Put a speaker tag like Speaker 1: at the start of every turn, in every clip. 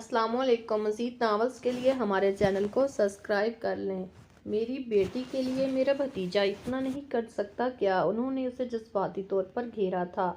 Speaker 1: السلام علیکم۔ مزید ناولز کے لیے ہمارے چینل کو سبسکرائب کر لیں۔ میری بیٹی کے لیے میرا بھتیجا اتنا نہیں کر سکتا کیا؟ انہوں نے اسے جذباتی طور پر گھیرا تھا۔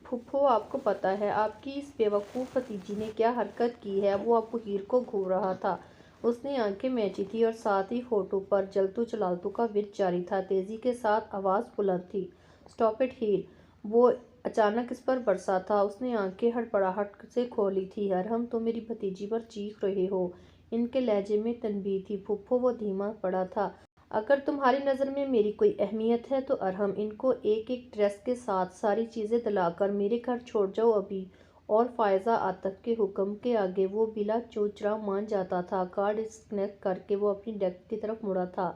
Speaker 1: پھوپھو، آپ کو پتہ ہے آپ کی اس بے وقوف بھتیجی نے کیا حرکت کی ہے؟ وہ ابو ہیر کو گھور رہا تھا۔ اس نے آنکھیں میچی تھیں اور ساتھ ہی ہونٹوں پر جلتو چلالتو کا ورد جاری تھا۔ تیزی کے ساتھ آواز بلند تھی، "اسٹاپ اٹ ہیر!" وہ اچانک اس پر برسا تھا۔ اس نے آنکھیں ہڑبڑاہٹ سے کھولی تھیں۔ "ارحم، تم میری بھتیجی پر چیخ رہے ہو!" ان کے لہجے میں تنبیہ تھی۔ "پھوپھو، وہ دھیما پڑا تھا۔ اگر تمہاری نظر میں میری کوئی اہمیت ہے تو ارحم، ان کو ایک ایک ڈریس کے ساتھ ساری چیزیں دلا کر میرے گھر چھوڑ جاؤ ابھی!" اور فائزہ عاطف کے حکم کے آگے وہ بلا چوں چراں مان جاتا تھا۔ کارڈ ڈسکنیکٹ کر کے وہ اپنی ڈیسک کی طرف مڑا تھا۔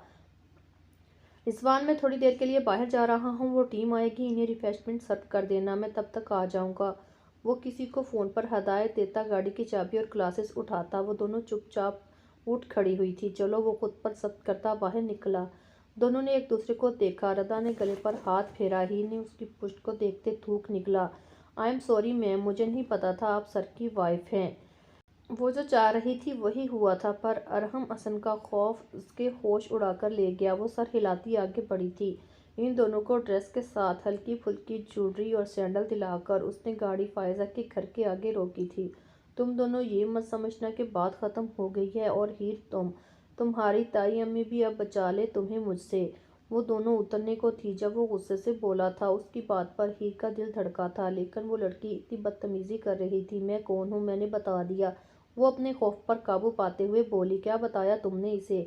Speaker 1: "رضوان، میں تھوڑی دیر کے لیے باہر جا رہا ہوں۔ وہ ٹیم آئے گی، انہیں ریفریشمنٹ سرو کر دینا، میں تب تک آ جاؤں گا." وہ کسی کو فون پر ہدایت دیتا، گاڑی کی چابی اور گلاسز اٹھاتا۔ وہ دونوں چپ چاپ اٹھ کھڑی ہوئی تھیں۔ "چلو!" وہ خود پر ضبط کرتا باہر نکلا۔ دونوں نے ایک دوسرے کو دیکھا۔ ردا نے گلے پر ہاتھ پھیرا۔ ہیر نے اس کی پشت کو دیکھتے تھوک نکلا، "آئی ایم سوری میم، مجھے نہیں پتا تھا آپ سر کی وائف ہیں۔" وہ جو چاہ رہی تھی وہی ہوا تھا، پر ارحم حسن کا خوف اس کے ہوش اڑا کر لے گیا۔ وہ سر ہلاتی آگے بڑھی تھی۔ ان دونوں کو ڈریس کے ساتھ ہلکی پھلکی جویلری اور سینڈل دلا کر اس نے گاڑی فائزہ کے گھر کے آگے روکی تھی۔ "تم دونوں یہ مت سمجھنا کہ بات ختم ہو گئی ہے، اور ہیر تمہاری تائی امی بھی اب بچا لے تمہیں مجھ سے۔" وہ دونوں اترنے کو تھی جب وہ غصے سے بولا تھا۔ اس کی بات پر ہیر کا دل دھڑکا تھا، لیکن وہ لڑکی اتنی بدتمیزی کر رہی تھی۔ "میں کون ہوں؟ میں نے بتا دیا۔" وہ اپنے خوف پر قابو پاتے ہوئے بولی۔ "کیا بتایا تم نے اسے؟"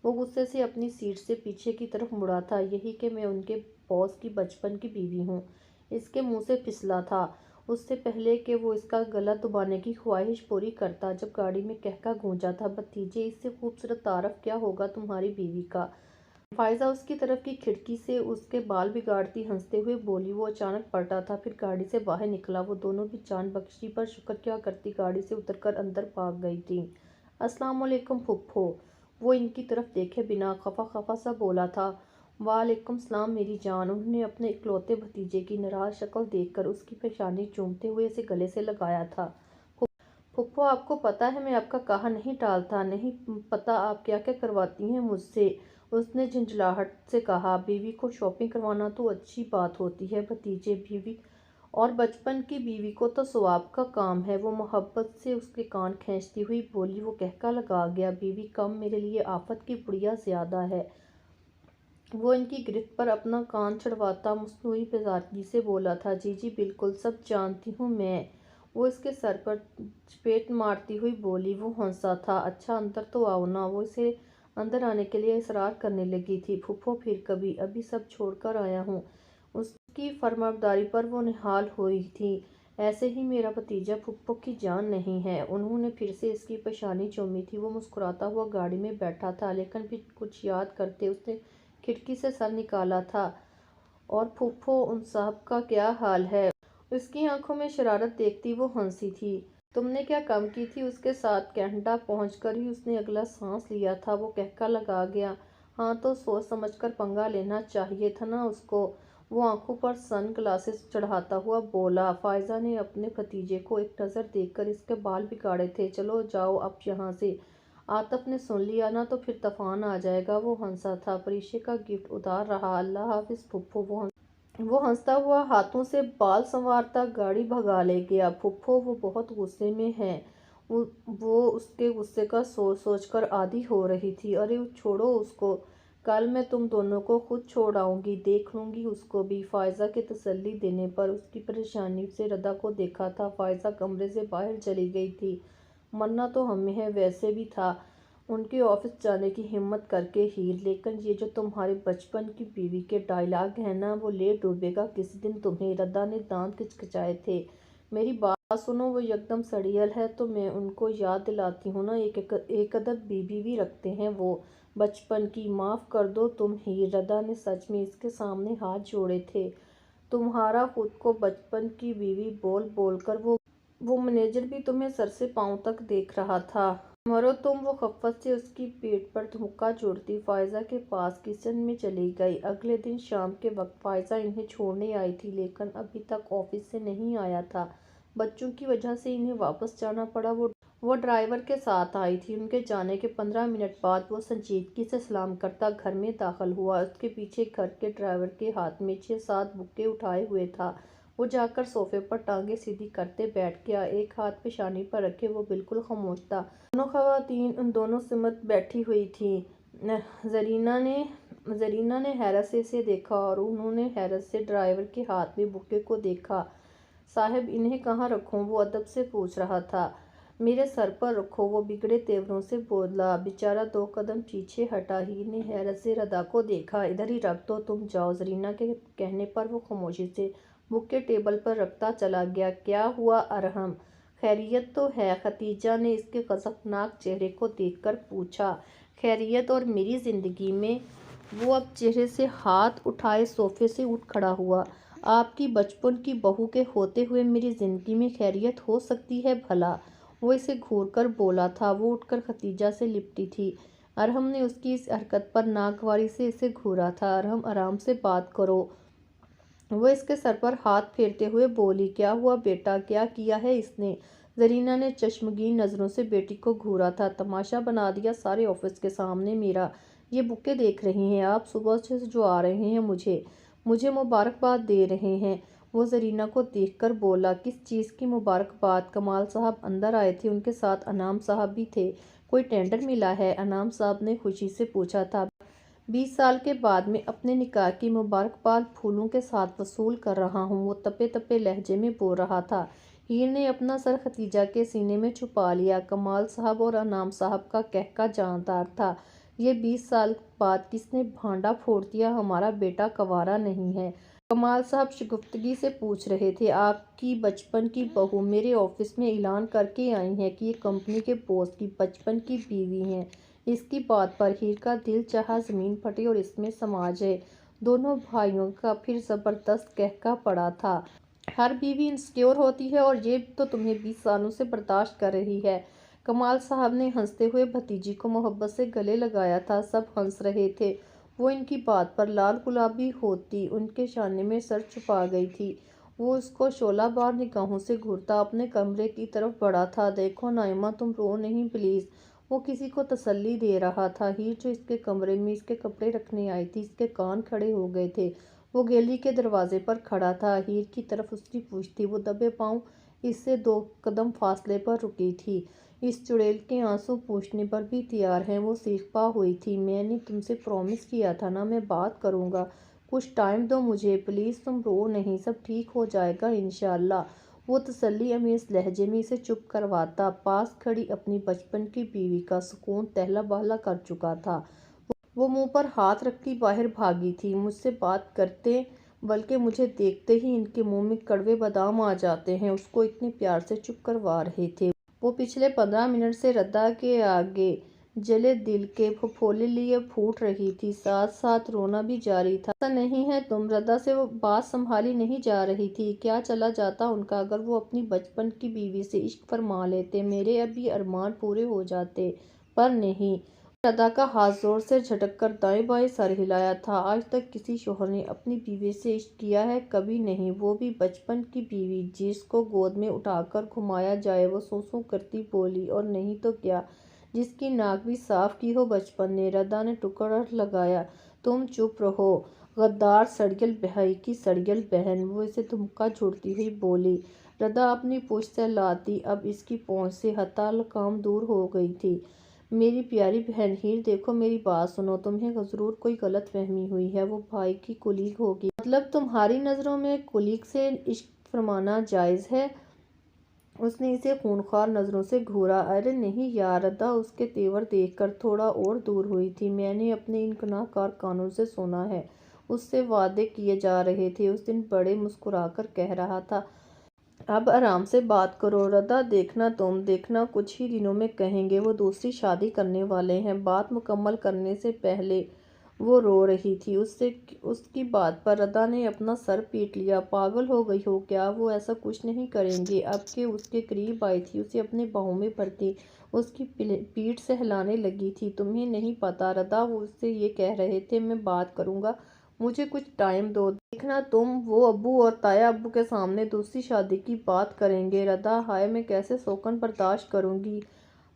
Speaker 1: وہ غصے سے اپنی سیٹ سے پیچھے کی طرف مڑا تھا۔ "یہی کہ میں ان کے باس کی بچپن کی بیوی ہوں۔" اس کے منہ سے پھسلا تھا۔ اس سے پہلے کہ وہ اس کا گلا دبانے کی خواہش پوری کرتا، جب گاڑی میں قہقہ گونجا تھا، "بھتیجے، اس سے خوبصورت تعارف کیا ہوگا تمہاری بیوی کا؟" فائزہ اس کی طرف کی کھڑکی سے اس کے بال بگاڑتی ہنستے ہوئے بولی۔ وہ اچانک پلٹا تھا، پھر گاڑی سے باہر نکلا۔ وہ دونوں بھی جان بخشی پر شکر کیا کرتی گاڑی سے اتر کر اندر بھاگ گئی تھیں۔ "السلام علیکم پھوپھو!" وہ ان کی طرف دیکھے بنا خفا خفا سا بولا تھا۔ "وعلیکم السلام میری جان!" انہوں نے اپنے اکلوتے بھتیجے کی ناراض شکل دیکھ کر اس کی پیشانی چومتے ہوئے اسے گلے سے لگایا تھا۔ "پھوپھو، آپ کو پتہ ہے میں آپ کا کہا نہیں ٹالتا، نہیں پتہ آپ کیا کیا کرواتی ہیں مجھ سے!" اس نے جھنجھلاہٹ سے کہا۔ "بیوی کو شاپنگ کروانا تو اچھی بات ہوتی ہے بھتیجے، بیوی اور بچپن کی بیوی کو تو ثواب کا کام ہے۔" وہ محبت سے اس کے کان کھینچتی ہوئی بولی۔ وہ قہقہ لگا گیا۔ "بیوی کم، میرے لیے آفت کی پڑیا زیادہ ہے۔" وہ ان کی گرفت پر اپنا کان چھڑواتا مصنوعی بیزارگی سے بولا تھا۔ "جی جی بالکل، سب جانتی ہوں میں۔" وہ اس کے سر پر چپیٹ مارتی ہوئی بولی۔ وہ ہنسا تھا۔ "اچھا اندر تو آؤ نا۔" وہ اسے اندر آنے کے لیے اصرار کرنے لگی تھی۔ "پھوپھو پھر کبھی، ابھی سب چھوڑ کر آیا ہوں۔" اس کی فرمانبرداری پر وہ نہال ہوئی تھی۔ "ایسے ہی میرا بھتیجا پھوپھو کی جان نہیں ہے۔" انہوں نے پھر سے اس کی پیشانی چومی تھی۔ وہ مسکراتا ہوا گاڑی میں بیٹھا تھا، لیکن پھر کچھ یاد کرتے اس نے کھڑکی سے سر نکالا تھا۔ "اور پھوپھو، ان صاحب کا کیا حال ہے؟" اس کی آنکھوں میں شرارت دیکھتی وہ ہنسی تھی۔ "تم نے کیا کم کی تھی اس کے ساتھ؟ کینیڈا پہنچ کر ہی اس نے اگلا سانس لیا تھا۔" وہ قہقہ لگا گیا۔ "ہاں تو سوچ سمجھ کر پنگا لینا چاہیے تھا نا اس کو!" وہ آنکھوں پر سن گلاسز چڑھاتا ہوا بولا۔ فائزہ نے اپنے بھتیجے کو ایک نظر دیکھ کر اس کے بال بگاڑے تھے۔ "چلو جاؤ اب یہاں سے، عاطف نے سن لیا نا تو پھر طوفان آ جائے گا۔" وہ ہنسا تھا، پریشے کا گفٹ اتار رہا۔ "اللہ حافظ پھوپھو!" وہ ہنستا ہوا ہاتھوں سے بال سنوارتا گاڑی بھگا لے گیا۔ "پھوپھو، وہ بہت غصے میں ہیں۔" وہ اس کے غصے کا سوچ سوچ کر عادی ہو رہی تھی۔ "ارے چھوڑو اس کو، کل میں تم دونوں کو خود چھوڑ آؤں گی، دیکھ لوں گی اس کو بھی۔" فائزہ کے تسلی دینے پر اس کی پریشانی سے ردا کو دیکھا تھا۔ فائزہ کمرے سے باہر چلی گئی تھی۔ "مرنا تو ہمیں ہے ویسے بھی تھا ان کے آفس جانے کی ہمت کر کے ہیر، لیکن یہ جو تمہارے بچپن کی بیوی کے ڈائیلاگ ہیں نا، وہ لے ڈوبے گا کسی دن تمہیں۔" ردا نے دانت کچکچائے تھے۔ "میری بات سنو، وہ یکدم سڑیل ہے تو میں ان کو یاد دلاتی ہوں نا، ایک عدد بیوی بھی رکھتے ہیں وہ، بچپن کی۔ معاف کر دو تم ہیر۔" ردا نے سچ میں اس کے سامنے ہاتھ جوڑے تھے۔ "تمہارا خود کو بچپن کی بیوی بول بول کر وہ مینیجر بھی تمہیں سر سے پاؤں تک دیکھ رہا تھا۔ مرو تم!" وہ خفت سے اس کی پیٹھ پر دھوکا جوڑتی فائزہ کے پاس کچن میں چلی گئی۔ اگلے دن شام کے وقت فائزہ انہیں چھوڑنے آئی تھی، لیکن ابھی تک آفس سے نہیں آیا تھا۔ بچوں کی وجہ سے انہیں واپس جانا پڑا۔ وہ ڈرائیور کے ساتھ آئی تھی۔ ان کے جانے کے 15 منٹ بعد وہ سنجیدگی سے سلام کرتا گھر میں داخل ہوا۔ اس کے پیچھے گھر کے ڈرائیور کے ہاتھ میں 6-7 بکے اٹھائے ہوئے تھا۔ وہ جا کر صوفے پر ٹانگیں سیدھی کرتے بیٹھ گیا، ایک ہاتھ پیشانی پر رکھے وہ بالکل خاموش تھا۔ دونوں خواتین ان دونوں سمت بیٹھی ہوئی تھیں۔ زرینہ نے حیرت سے اسے دیکھا اور انہوں نے حیرت سے ڈرائیور کے ہاتھ میں بکے کو دیکھا۔ صاحب انہیں کہاں رکھوں؟ وہ ادب سے پوچھ رہا تھا۔ میرے سر پر رکھو، وہ بگڑے تیوروں سے بولا۔ بیچارہ 2 قدم پیچھے ہٹا۔ ہیر نے حیرت سے ردا کو دیکھا۔ ادھر ہی رکھ دو، تم جاؤ۔ زرینہ کے کہنے پر وہ خاموشی سے بکے ٹیبل پر رکھتا چلا گیا۔ کیا ہوا ارحم؟ خیریت تو ہے؟ ختیجہ نے اس کے غضبناک چہرے کو دیکھ کر پوچھا۔ خیریت اور میری زندگی میں؟ وہ اب چہرے سے ہاتھ اٹھائے صوفے سے اٹھ کھڑا ہوا۔ آپ کی بچپن کی بہو کے ہوتے ہوئے میری زندگی میں خیریت ہو سکتی ہے بھلا؟ وہ اسے گھور کر بولا تھا۔ وہ اٹھ کر ختیجہ سے لپٹی تھی۔ ارحم نے اس کی اس حرکت پر ناگواری سے اسے گھورا تھا۔ ارحم آرام سے بات کرو، وہ اس کے سر پر ہاتھ پھیرتے ہوئے بولی۔ کیا ہوا بیٹا؟ کیا کیا ہے اس نے؟ زرینہ نے چشمگین نظروں سے بیٹی کو گھورا تھا۔ تماشا بنا دیا سارے آفس کے سامنے میرا۔ یہ بکے دیکھ رہے ہیں آپ، صبح سے جو آ رہے ہیں مجھے مبارکباد دے رہے ہیں۔ وہ زرینہ کو دیکھ کر بولا۔ کس چیز کی مبارکباد؟ کمال صاحب اندر آئے تھے، ان کے ساتھ انعام صاحب بھی تھے۔ کوئی ٹینڈر ملا ہے؟ انعام صاحب نے خوشی سے پوچھا تھا۔ 20 سال کے بعد میں اپنے نکاح کی مبارکباد پھولوں کے ساتھ وصول کر رہا ہوں، وہ تپے تپے لہجے میں بول رہا تھا۔ ہیر نے اپنا سر ختیجہ کے سینے میں چھپا لیا۔ کمال صاحب اور انعام صاحب کا کہکا جاندار تھا۔ یہ 20 سال بعد کس نے بھانڈا پھوڑ دیا؟ ہمارا بیٹا کنوارا نہیں ہے؟ کمال صاحب شگفتگی سے پوچھ رہے تھے۔ آپ کی بچپن کی بہو میرے آفس میں اعلان کر کے آئی ہے کہ یہ کمپنی کے باس کی بچپن کی بیوی ہیں۔ اس کی بات پر ہیر کا دل چاہا زمین پھٹے اور اس میں سما جائے۔ دونوں بھائیوں کا پھر زبردست کہکا پڑا تھا۔ ہر بیوی انسیکیور ہوتی ہے اور یہ تو تمہیں 20 سالوں سے برداشت کر رہی ہے۔ کمال صاحب نے ہنستے ہوئے بھتیجی کو محبت سے گلے لگایا تھا۔ سب ہنس رہے تھے۔ وہ ان کی بات پر لال گلابی ہوتی ان کے شانے میں سر چھپا گئی تھی۔ وہ اس کو شعلہ بار نگاہوں سے گھورتا اپنے کمرے کی طرف بڑھا تھا۔ دیکھو نائمہ، تم رو نہیں پلیز۔ وہ کسی کو تسلی دے رہا تھا۔ ہیر جو اس کے کمرے میں اس کے کپڑے رکھنے آئی تھی، اس کے کان کھڑے ہو گئے تھے۔ وہ گیلری کے دروازے پر کھڑا تھا۔ ہیر کی طرف اس کی پوچھ تھی۔ وہ دبے پاؤں اس سے 2 قدم فاصلے پر رکی تھی۔ اس چڑیل کے آنسو پوچھنے پر بھی تیار ہیں۔ وہ سیخپا ہوئی تھی۔ میں نے تم سے پرومس کیا تھا نا، میں بات کروں گا، کچھ ٹائم دو مجھے پلیز، تم رو نہیں، سب ٹھیک ہو جائے گا انشاءاللہ۔ وہ تسلی امیز لہجے میں اسے چپ کرواتا۔ پاس کھڑی اپنی بچپن کی بیوی کا سکون تہلا بہلا کر چکا تھا۔ وہ منہ پر ہاتھ رکھتی باہر بھاگی تھی۔ مجھ سے بات کرتے بلکہ مجھے دیکھتے ہی ان کے منہ میں کڑوے بادام آ جاتے ہیں۔ اس کو اتنے پیار سے چپ کروا رہے تھے۔ وہ پچھلے 15 منٹ سے ردا کے آگے جلے دل کے پھپھولے لیے پھوٹ رہی تھی، ساتھ ساتھ رونا بھی جاری تھا۔ ایسا نہیں ہے تم؟ ردا سے وہ بات سنبھالی نہیں جا رہی تھی۔ کیا چلا جاتا ان کا اگر وہ اپنی بچپن کی بیوی سے عشق فرما لیتے؟ میرے اب یہ ارمان پورے ہو جاتے، پر نہیں۔ ردا کا ہاتھ زور سے جھٹک کر دائیں بائیں سر ہلایا تھا۔ آج تک کسی شوہر نے اپنی بیوی سے عشق کیا ہے؟ کبھی نہیں، وہ بھی بچپن کی بیوی جس کو گود میں اٹھا کر گھمایا جائے۔ وہ سوں سوں کرتی بولی۔ اور نہیں تو کیا، جس کی ناک بھی صاف کی ہو بچپن نے۔ ردا نے ٹکڑ لگایا۔ تم چپ رہو، غدار سڑیل بھائی کی سڑیل بہن، وہ اسے دھمکا جھوڑتی ہوئی بولی۔ ردا اپنی پوچھ سہلاتی اب اس کی پہنچ سے حتی الامکان دور ہو گئی تھی۔ میری پیاری بہن ہیر، دیکھو میری بات سنو، تمہیں ضرور کوئی غلط فہمی ہوئی ہے، وہ بھائی کی کولیگ ہوگی۔ مطلب تمہاری نظروں میں کولیگ سے عشق فرمانا جائز ہے؟ اس نے اسے خونخوار نظروں سے گھورا۔ ارے نہیں یار، ردا اس کے تیور دیکھ کر تھوڑا اور دور ہوئی تھی۔ میں نے اپنے ان گناہ گار کانوں سے سنا ہے، اس سے وعدے کیے جا رہے تھے۔ اس دن بڑے مسکرا کر کہہ رہا تھا، اب آرام سے بات کرو ردا، دیکھنا کچھ ہی دنوں میں کہیں گے وہ دوسری شادی کرنے والے ہیں۔ بات مکمل کرنے سے پہلے وہ رو رہی تھی۔ اس کی بات پر ردا نے اپنا سر پیٹ لیا۔ پاگل ہو گئی ہو کیا؟ وہ ایسا کچھ نہیں کریں گے۔ اب کہ اس کے قریب آئی تھی، اسے اپنے باہوں میں بھرتی اس کی پیٹھ سہلانے لگی تھی۔ تمہیں نہیں پتا ردا، وہ اس سے یہ کہہ رہے تھے میں بات کروں گا، مجھے کچھ ٹائم دو، دیکھنا تم وہ ابو اور تایا ابو کے سامنے دوسری شادی کی بات کریں گے۔ ردا: ہائے، میں کیسے سوکن برداشت کروں گی؟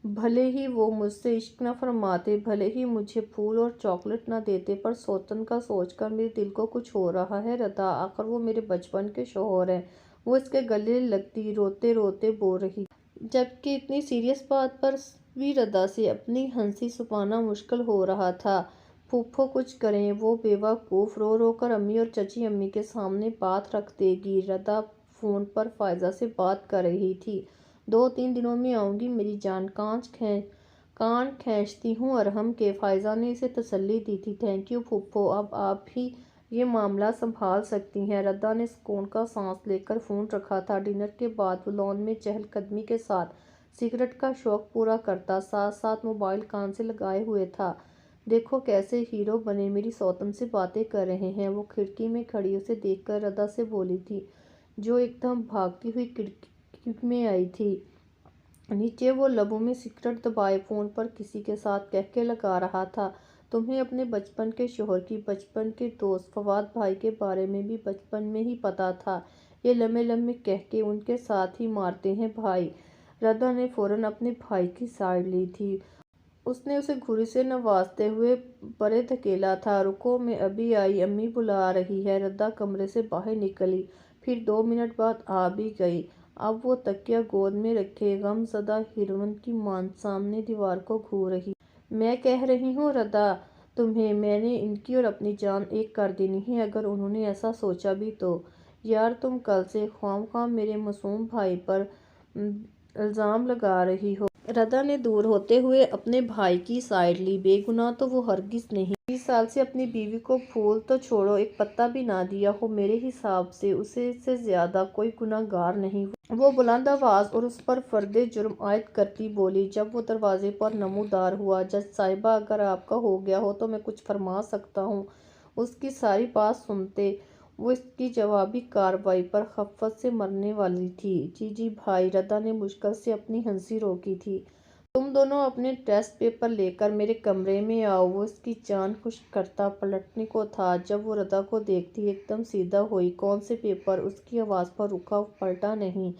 Speaker 1: بھلے ہی وہ مجھ سے عشق نہ فرماتے، بھلے ہی مجھے پھول اور چاکلیٹ نہ دیتے، پر سوتن کا سوچ کر میرے دل کو کچھ ہو رہا ہے ردا۔ آخر وہ میرے بچپن کے شوہر ہیں۔ وہ اس کے گلے لگتی روتے روتے بول رہی تھی، جبکہ اتنی سیریس بات پر بھی ردا سے اپنی ہنسی چھپانا مشکل ہو رہا تھا۔ پھوپھو کچھ کریں، وہ بیوقوف رو رو کر امی اور چچی امی کے سامنے بات رکھ دے گی۔ ردا فون پر فائزہ سے بات کر رہی تھی۔ 2-3 دنوں میں آؤں گی میری جان، کان کھینچتی ہوں ارحم کے، فائزہ نے اسے تسلی دی تھی۔ تھینک یو پھوپھو، اب آپ ہی یہ معاملہ سنبھال سکتی ہیں۔ ردا نے سکون کا سانس لے کر فون رکھا تھا۔ ڈنر کے بعد وہ لان میں چہل قدمی کے ساتھ سگریٹ کا شوق پورا کرتا، ساتھ ساتھ موبائل کان سے لگائے ہوئے تھا۔ دیکھو کیسے ہیرو بنے میری سوتن سے باتیں کر رہے ہیں۔ وہ کھڑکی میں کھڑی اسے دیکھ کر ردا سے بولی تھی، جو ایک دم بھاگتی ہوئی کھڑکی میں آئی تھی۔ نیچے وہ لبوں میں سگریٹ دبائے فون پر کسی کے ساتھ کہکے لگا رہا تھا۔ تمہیں اپنے بچپن کے شوہر کی بچپن کے دوست فواد بھائی کے بارے میں بھی بچپن میں ہی پتا تھا؟ یہ لمبے لمبے کہکے ان کے ساتھ ہی مارتے ہیں بھائی۔ ردا نے فوراً اپنے بھائی کی سائیڈ لی تھی۔ اس نے اسے گھڑی سے نوازتے ہوئے پرے دھکیلا تھا۔ رکو، میں ابھی آئی، امی بلا رہی ہے۔ ردا کمرے سے باہر نکلی، پھر 2 منٹ بعد آ بھی گئی۔ اب وہ تکیہ گود میں رکھے غم زدہ ہیروئن کی مانند سامنے دیوار کو گھور رہی۔ میں کہہ رہی ہوں ردا تمہیں، میں نے ان کی اور اپنی جان ایک کر دینی ہے اگر انہوں نے ایسا سوچا بھی تو۔ یار تم کل سے خواہ میرے معصوم بھائی پر الزام لگا رہی ہو۔ ردا نے دور ہوتے ہوئے اپنے بھائی کی سائیڈ لی۔ بے گناہ تو وہ ہرگز نہیں۔ 20 سال سے اپنی بیوی کو پھول تو چھوڑو ایک پتا بھی نہ دیا ہو، میرے حساب سے اسے سے زیادہ کوئی گناہ گار نہیں۔ وہ بلند آواز اور اس پر فرد جرم عائد کرتی بولی۔ جب وہ دروازے پر نمودار ہوا، جج صاحبہ اگر آپ کا ہو گیا ہو تو میں کچھ فرما سکتا ہوں۔ اس کی ساری بات سنتے وہ اس کی جوابی کارروائی پر خفت سے مرنے والی تھی۔ جی بھائی، ردا نے مشکل سے اپنی ہنسی روکی تھی۔ تم دونوں اپنے ٹیسٹ پیپر لے کر میرے کمرے میں آؤ۔ وہ اس کی جان خشک کرتا پلٹنے کو تھا جب وہ ردا کو دیکھتی ایک دم سیدھا ہوئی۔ کون سے پیپر؟ اس کی آواز پر رکا پلٹا نہیں۔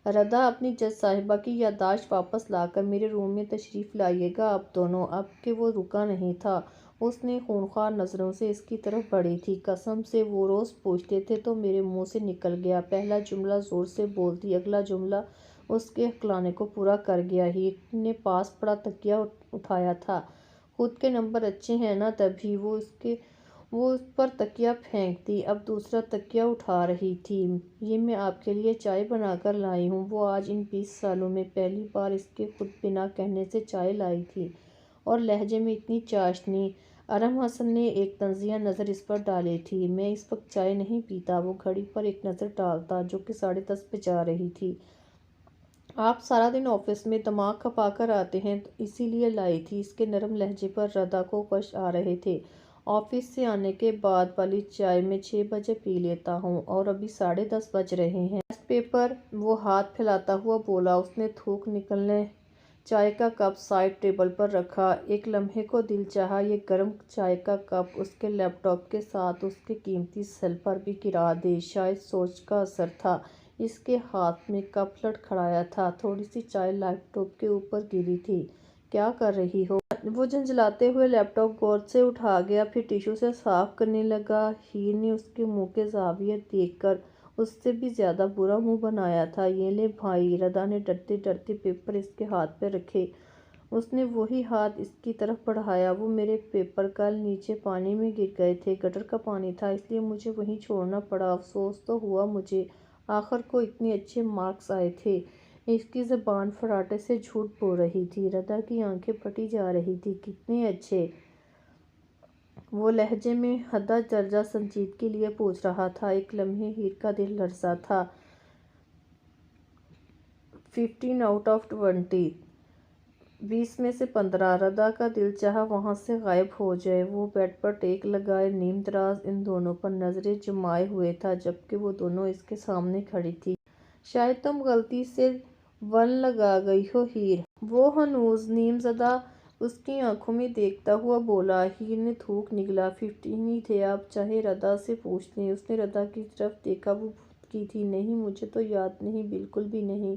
Speaker 1: ردا اپنی جج صاحبہ کی یادداشت واپس لا کر میرے روم میں تشریف لائیے گا آپ دونوں۔ اب کہ وہ رکا نہیں تھا، اس نے خونخوار نظروں سے اس کی طرف بڑھی تھی۔ قسم سے وہ روز پوچھتے تھے تو میرے منہ سے نکل گیا۔ پہلا جملہ زور سے بولتی، اگلا جملہ اس کے ہکلانے کو پورا کر گیا۔ ہیر نے پاس پڑا تکیہ اٹھایا تھا۔ خود کے نمبر اچھے ہیں نا تبھی وہ اس پر تکیہ پھینکتی، اب دوسرا تکیہ اٹھا رہی تھی۔ یہ میں آپ کے لیے چائے بنا کر لائی ہوں۔ وہ آج ان 20 سالوں میں پہلی بار اس کے خود بنا کہنے سے چائے لائی تھی، اور لہجے میں اتنی چاشنی۔ ارحم حسن نے ایک طنزیہ نظر اس پر ڈالی تھی۔ میں اس وقت چائے نہیں پیتا۔ وہ گھڑی پر ایک نظر ڈالتا جو کہ 10:30 بجا رہی تھی۔ آپ سارا دن آفس میں دماغ کھپا کر آتے ہیں تو اسی لیے لائی تھی۔ اس کے نرم لہجے پر ردا کو غش آ رہے تھے۔ آفس سے آنے کے بعد والی چائے میں 6 بجے پی لیتا ہوں اور ابھی 10:30 بج رہے ہیں۔ Test paper? وہ ہاتھ پھیلاتا ہوا بولا۔ اس نے تھوک نکلنے چائے کا کپ سائڈ ٹیبل پر رکھا۔ ایک لمحے کو دل چاہا یہ گرم چائے کا کپ اس کے لیپ ٹاپ کے ساتھ اس کے قیمتی سیل پر بھی گرا دے۔ شاید سوچ کا اثر تھا، اس کے ہاتھ میں کپ لڑکھڑایا تھا۔ تھوڑی سی چائے لیپ ٹاپ کے اوپر گری تھی۔ کیا کر رہی ہو؟ وہ جھنجھلاتے ہوئے لیپ ٹاپ غور سے اٹھا گیا، پھر ٹیشو سے صاف کرنے لگا۔ ہیر نے اس کے منہ کے زاویے دیکھ کر اس سے بھی زیادہ برا منہ بنایا تھا۔ یہ لے بھائی، ردا نے ڈرتے ڈرتے پیپر اس کے ہاتھ پہ رکھے۔ اس نے وہی ہاتھ اس کی طرف بڑھایا۔ وہ میرے پیپر کل نیچے پانی میں گر گئے تھے، گٹر کا پانی تھا، اس لیے مجھے وہیں چھوڑنا پڑا۔ افسوس تو ہوا مجھے، آخر کو اتنے اچھے مارکس آئے تھے۔ اس کی زبان فراٹے سے جھوٹ بول رہی تھی۔ ردا کی آنکھیں پھٹی جا رہی تھیں۔ کتنے اچھے؟ وہ لہجے میں حدہ درجہ سنجیدگی لیے پوچھ رہا تھا۔ ایک لمحے ہیر کا دل لرزا تھا۔ 15 آؤٹ آف 20، 20 میں سے 15۔ ردا کا دل چاہا وہاں سے غائب ہو جائے۔ وہ بیڈ پر ٹیک لگائے نیم دراز ان دونوں پر نظریں جمائے ہوئے تھا جبکہ وہ دونوں اس کے سامنے کھڑی تھی۔ شاید تم غلطی سے 1 لگا گئی ہو ہیر۔ وہ ہنوز نیم زدہ اس کی آنکھوں میں دیکھتا ہوا بولا۔ ہیر نے تھوک نگلا۔ 15 ہی تھے آپ چاہے ردا سے پوچھ لیں۔ اس نے ردا کی طرف دیکھا، وہ بھوت کی تھی۔ نہیں مجھے تو یاد نہیں، بالکل بھی نہیں۔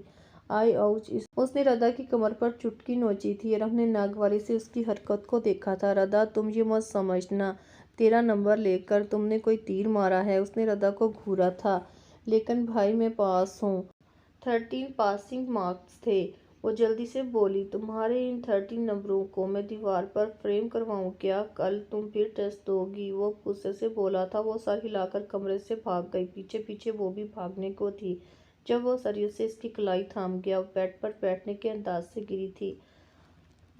Speaker 1: آئی آؤچ! اس نے ردا کی کمر پر چٹکی نوچی تھی۔ ارہم نے ناگواری سے اس کی حرکت کو دیکھا تھا۔ ردا تم یہ مت سمجھنا 13 نمبر لے کر تم نے کوئی تیر مارا ہے۔ اس نے ردا کو گھورا تھا۔ لیکن بھائی میں پاس ہوں۔ 13 پاسنگ مارکس تھے۔ وہ جلدی سے بولی۔ تمہارے ان 13 نمبروں کو میں دیوار پر فریم کرواؤں کیا؟ کل تم پھر ٹیسٹ دو گی؟ وہ غصے سے بولا تھا۔ وہ سر ہلا کر کمرے سے بھاگ گئی۔ پیچھے پیچھے وہ بھی بھاگنے کو تھی جب وہ شریف سے اس کی کلائی تھام گیا۔ وہ بیڈ پر بیٹھنے کے انداز سے گری تھی۔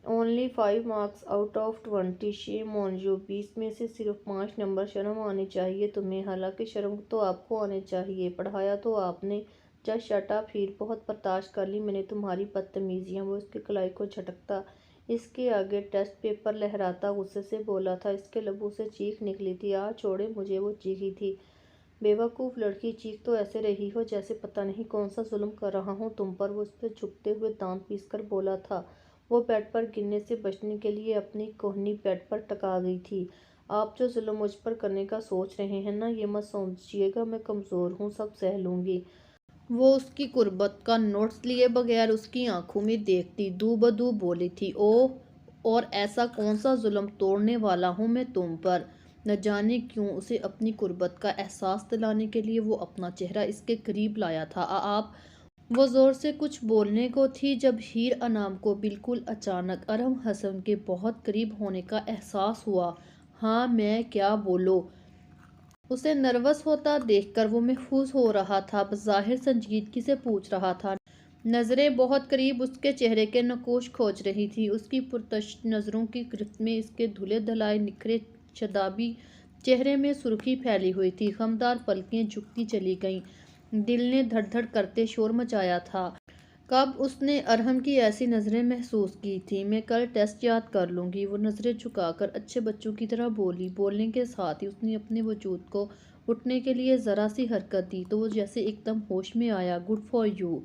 Speaker 1: Only 5 marks out of 20 shame on you! 20 میں سے صرف 5 نمبر! شرم آنی چاہیے تمہیں! حالانکہ شرم تو آپ کو آنی چاہیے، پڑھایا تو آپ نے۔ جسٹ شٹ اپ ہیر! بہت برداشت کر لی میں نے تمہاری بدتمیزیاں۔ وہ اس کی کلائی کو جھٹکتا، اس کے آگے ٹیسٹ پیپر لہراتا غصے سے بولا تھا۔ اس کے لبوں سے چیخ نکلی تھی۔ چھوڑے مجھے! وہ چیخی تھی۔ بے وقوف لڑکی! چیخ تو ایسے رہی ہو جیسے پتہ نہیں کون سا ظلم کر رہا ہوں تم پر! وہ اس پہ جھکتے ہوئے دانت پیس کر بولا تھا۔ وہ بیڈ پر گرنے سے بچنے کے لیے اپنی کوہنی بیڈ پر ٹکا گئی تھی۔ آپ جو ظلم مجھ پر کرنے کا سوچ رہے ہیں نا، یہ مت سوچیے گا میں کمزور ہوں، سب سہہ لوں گی۔ وہ اس کی قربت کا نوٹس لیے بغیر اس کی آنکھوں میں دیکھتی دو بدو بولی تھی۔ اوہ! اور ایسا کون سا ظلم توڑنے والا ہوں میں تم پر؟ نہ جانے کیوں اسے اپنی قربت کا احساس دلانے کے لیے وہ اپنا چہرہ اس کے قریب لایا تھا۔ آپ! وہ زور سے کچھ بولنے کو تھی جب ہیر انعام کو بالکل اچانک ارہم حسن کے بہت قریب ہونے کا احساس ہوا۔ ہاں میں کیا بولوں؟ اسے نروس ہوتا دیکھ کر وہ محظوظ ہو رہا تھا، بظاہر سنجیدگی سے پوچھ رہا تھا۔ نظریں بہت قریب اس کے چہرے کے نقوش کھوج رہی تھیں۔ اس کی پرتشش نظروں کی گرفت میں اس کے دھلے دھلائے نکھرے شادابی چہرے میں سرخی پھیلی ہوئی تھی۔ خمدار پلکیں جھکتی چلی گئیں۔ دل نے دھڑ دھڑ کرتے شور مچایا تھا۔ کب اس نے ارہم کی ایسی نظریں محسوس کی تھیں؟ میں کل ٹیسٹ یاد کر لوں گی۔ وہ نظریں جھکا کر اچھے بچوں کی طرح بولی۔ بولنے کے ساتھ ہی اس نے اپنے وجود کو اٹھنے کے لیے ذرا سی حرکت دی تو وہ جیسے ایک دم ہوش میں آیا۔ Good for you!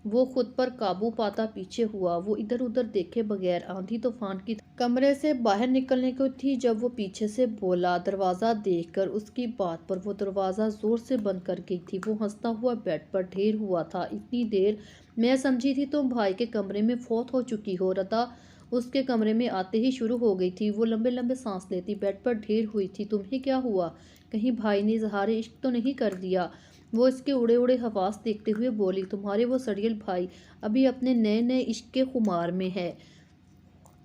Speaker 1: وہ خود پر قابو پاتا پیچھے ہوا۔ وہ ادھر ادھر دیکھے بغیر آندھی طوفان کی کمرے سے باہر نکلنے کو تھی جب وہ پیچھے سے بولا۔ دروازہ دیکھ کر اس کی بات پر وہ دروازہ زور سے بند کر گئی تھی۔ وہ ہنستا ہوا بیڈ پر ڈھیر ہوا تھا۔ اتنی دیر! میں سمجھی تھی تم بھائی کے کمرے میں فوت ہو چکی ہو۔ ردا اس کے کمرے میں آتے ہی شروع ہو گئی تھی۔ وہ لمبے لمبے سانس لیتی بیڈ پر ڈھیر ہوئی تھی۔ تمہیں کیا ہوا؟ کہیں بھائی نے اظہار عشق تو نہیں کر دیا؟ وہ اس کے اڑے اڑے حواس دیکھتے ہوئے بولی۔ تمہارے وہ سڑیل بھائی ابھی اپنے نئے نئے عشق کے خمار میں ہے،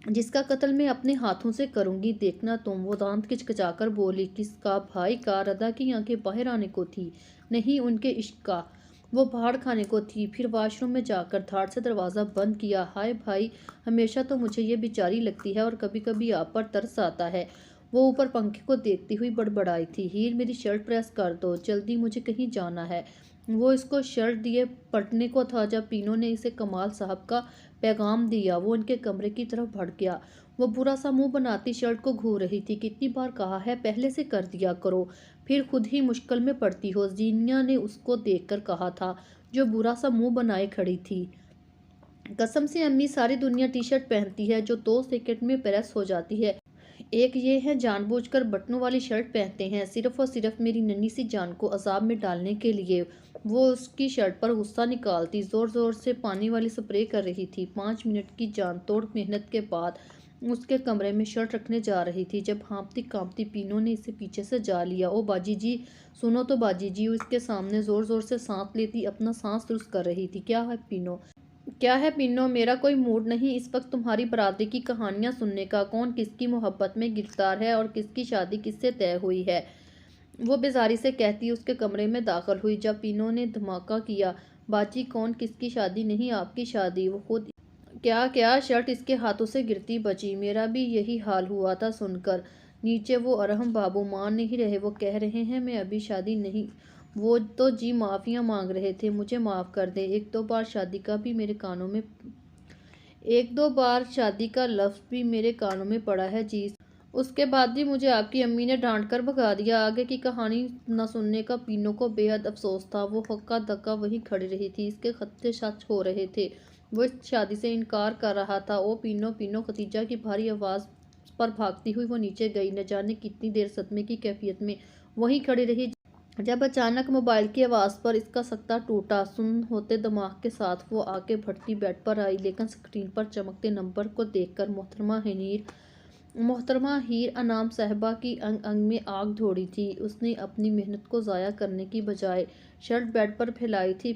Speaker 1: جس کا قتل میں اپنے ہاتھوں سے کروں گی، دیکھنا تم! وہ دانت کچکچا کر بولی۔ کس کا؟ بھائی کا؟ ردا کی آنکھیں باہر آنے کو تھی۔ نہیں، ان کے عشق کا! وہ پہاڑ کھانے کو تھی۔ پھر واش روم میں جا کر دھاڑ سے دروازہ بند کیا۔ ہائے بھائی! ہمیشہ تو مجھے یہ بیچاری لگتی ہے اور کبھی کبھی آپ پر ترس آتا ہے۔ وہ اوپر پنکھے کو دیکھتی ہوئی بڑبڑائی تھی۔ ہیر میری شرٹ پریس کر دو جلدی، مجھے کہیں جانا ہے۔ وہ اس کو شرٹ دیے پلٹنے کو تھا جب پینو نے اسے کمال صاحب کا پیغام دیا۔ وہ ان کے کمرے کی طرف بڑھ گیا۔ وہ برا سا منہ بناتی شرٹ کو گھور رہی تھی۔ کتنی بار کہا ہے پہلے سے کر دیا کرو، پھر خود ہی مشکل میں پڑتی ہو، زینیا نے اس کو دیکھ کر کہا تھا، جو برا سا منہ بنائے کھڑی تھی۔ قسم سے امی ساری دنیا ٹی شرٹ پہنتی ہے جو 2 سیکنڈ میں پریس ہو جاتی ہے، ایک یہ ہے جان بوجھ کر بٹنوں والی شرٹ پہنتے ہیں، صرف اور صرف میری ننھی سی جان کو عذاب میں ڈالنے کے لیے۔ وہ اس کی شرٹ پر غصہ نکالتی زور زور سے پانی والی سپرے کر رہی تھی۔ 5 منٹ کی جان توڑ محنت کے بعد اس کے کمرے میں شرٹ رکھنے جا رہی تھی جب ہانپتی کانپتی پینو نے اسے پیچھے سے جا لیا۔ او باجی جی! سنو تو باجی جی! وہ اس کے سامنے زور زور سے سانس لیتی اپنا سانس درست کر رہی تھی۔ کیا ہے پینو؟ کیا ہے پینو؟ میرا کوئی موڈ نہیں اس وقت تمہاری برادری کی کہانیاں سننے کا، کون کس کی محبت میں گرفتار ہے اور کس کی شادی کس سے طے ہوئی ہے، وہ بیزاری سے کہتی اس کے کمرے میں داخل ہوئی جب پینو نے دھماکہ کیا۔ باجی کون کس کی شادی نہیں، آپ کی شادی! وہ خود کیا شرٹ اس کے ہاتھوں سے گرتی بچی۔ میرا بھی یہی حال ہوا تھا سن کر۔ نیچے وہ ارہم بابو مان نہیں رہے، وہ کہہ رہے ہیں میں ابھی شادی نہیں، وہ تو جی معافیاں مانگ رہے تھے، مجھے معاف کر دیں، ایک دو بار شادی کا لفظ بھی میرے کانوں میں پڑا ہے جی، اس کے بعد بھی مجھے آپ کی امی نے ڈانٹ کر بھگا دیا۔ آگے کی کہانی نہ سننے کا پینو کو بے حد افسوس تھا۔ وہ ہکا دکا وہیں کھڑی رہی تھی، اس کے خطے سچ ہو رہے تھے۔ وہ شادی سے انکار کر رہا تھا۔ او پینو پینو، ختیجہ کی بھاری آواز پر بھاگتی ہوئی وہ نیچے گئی۔ نہ جانے کتنی دیر صدمے کی کیفیت میں وہیں کھڑی رہی، جب اچانک موبائل کی آواز پر اس کا سکتہ ٹوٹا۔ سن ہوتے دماغ کے ساتھ وہ آگے بڑھتی بیڈ پر آئی، لیکن اسکرین پر چمکتے نمبر کو دیکھ کر محترمہ ہیر انعام صاحبہ کی انگ انگ میں آگ دوڑی تھی۔ اس نے اپنی محنت کو ضائع کرنے کی بجائے شرٹ بیڈ پر پھیلائی تھی،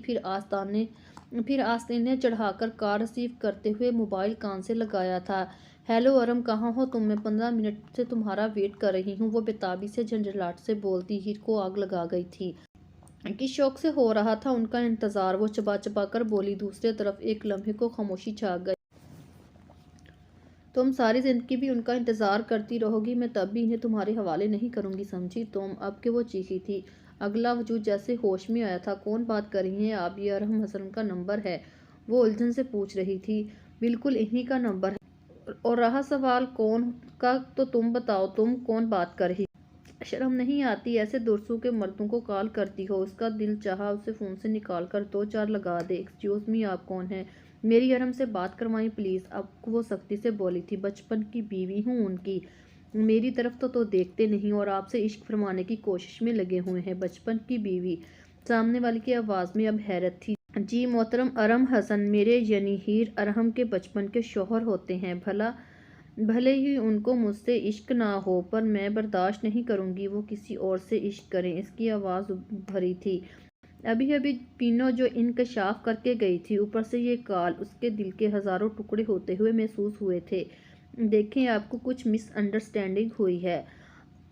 Speaker 1: پھر آستینے چڑھا کر کال ریسیو کرتے ہوئے موبائل کان سے لگایا تھا۔ ہیلو ارم، کہاں ہو تم؟ میں 15 منٹ سے تمہارا ویٹ کر رہی ہوں، وہ بےتابی سے جھنجھلاہٹ سے بولتی۔ ہیر کو آگ لگا گئی تھی۔ کس شوق سے ہو رہا تھا ان کا انتظار، وہ چبا چبا کر بولی۔ دوسری طرف ایک لمحے کو خاموشی چھا گئی۔ تم ساری زندگی بھی ان کا انتظار کرتی رہو گی، میں تب بھی انہیں تمہارے حوالے نہیں کروں گی، سمجھی تم؟ اب کہ وہ چیخی تھی، اگلا وجود جیسے ہوش میں آیا تھا۔ کون بات کر رہی ہیں آپ؟ یہ ارحم حسن کا نمبر ہے، وہ الجھن سے پوچھ رہی تھی۔ بالکل انہی کا نمبر ہے، اور رہا سوال کون کا تو تم بتاؤ، تم کون بات کر رہی؟ شرم نہیں آتی ایسے درسوں کے مردوں کو کال کرتی ہو؟ اس کا دل چاہا اسے فون سے نکال کر 2 4 لگا دے۔ ایکسکیوز می، آپ کون ہیں؟ میری ارم سے بات کروائیں پلیز۔ اب وہ سختی سے بولی تھی، بچپن کی بیوی ہوں ان کی، میری طرف تو دیکھتے نہیں اور آپ سے عشق فرمانے کی کوشش میں لگے ہوئے ہیں۔ بچپن کی بیوی؟ سامنے والی کی آواز میں اب حیرت تھی۔ جی محترم ارم حسن میرے یعنی ہیر ارحم کے بچپن کے شوہر ہوتے ہیں۔ بھلے ہی ان کو مجھ سے عشق نہ ہو، پر میں برداشت نہیں کروں گی وہ کسی اور سے عشق کریں۔ اس کی آواز بھری تھی۔ ابھی پینو جو انکشاف کر کے گئی تھی، اوپر سے یہ کال، اس کے دل کے ہزاروں ٹکڑے ہوتے ہوئے محسوس ہوئے تھے۔ دیکھیں آپ کو کچھ مس انڈرسٹینڈنگ ہوئی ہے۔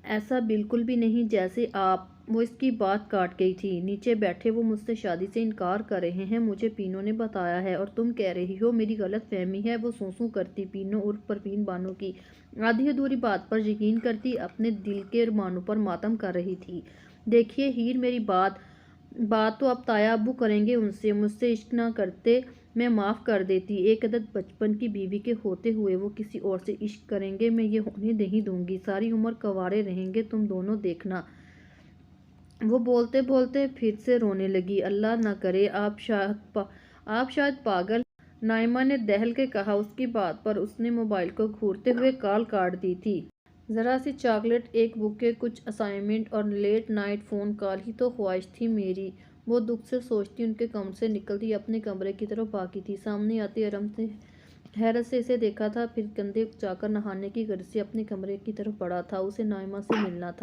Speaker 1: ایسا بالکل بھی نہیں جیسے آپ، وہ اس کی بات کاٹ گئی تھی۔ نیچے بیٹھے وہ مجھ سے شادی سے انکار کر رہے ہیں، مجھے پینو نے بتایا ہے، اور تم کہہ رہی ہو میری غلط فہمی ہے۔ وہ سوں کرتی پینو عرف پروین بانو کی آدھی ادھوری بات پر یقین کرتی اپنے دل کے ارمانوں پر ماتم کر رہی تھی۔ دیکھیے ہیر، میری بات تو اب تایا ابو کریں گے ان سے، مجھ سے عشق نہ کرتے میں معاف کر دیتی۔ ایک عدد بچپن کی بیوی کے ہوتے ہوئے وہ کسی اور سے عشق کریں گے، میں یہ ہونے نہیں دوں گی۔ ساری عمر کنوارے رہیں گے تم دونوں، دیکھنا۔ وہ بولتے بولتے پھر سے رونے لگی۔ اللہ نہ کرے، آپ شاید پاگل۔ نائمہ نے دہل کے کہا۔ اس کی بات پر اس نے موبائل کو گھورتے ہوئے کال کاٹ دی تھی۔ ذرا سی چاکلیٹ، ایک بوکے، کچھ اسائنمنٹ اور لیٹ نائٹ فون کال ہی تو خواہش تھی میری، وہ دکھ سے سوچتی ان کے کمرے سے نکلتی اپنے کمرے کی طرف بھاگی تھی۔ سامنے آتے ارم نے حیرت سے اسے دیکھا تھا، پھر کندھے اچا کر نہانے کی غرض سے اپنے کمرے کی طرف بڑھا تھا۔ اسے نائمہ سے ملنا تھا۔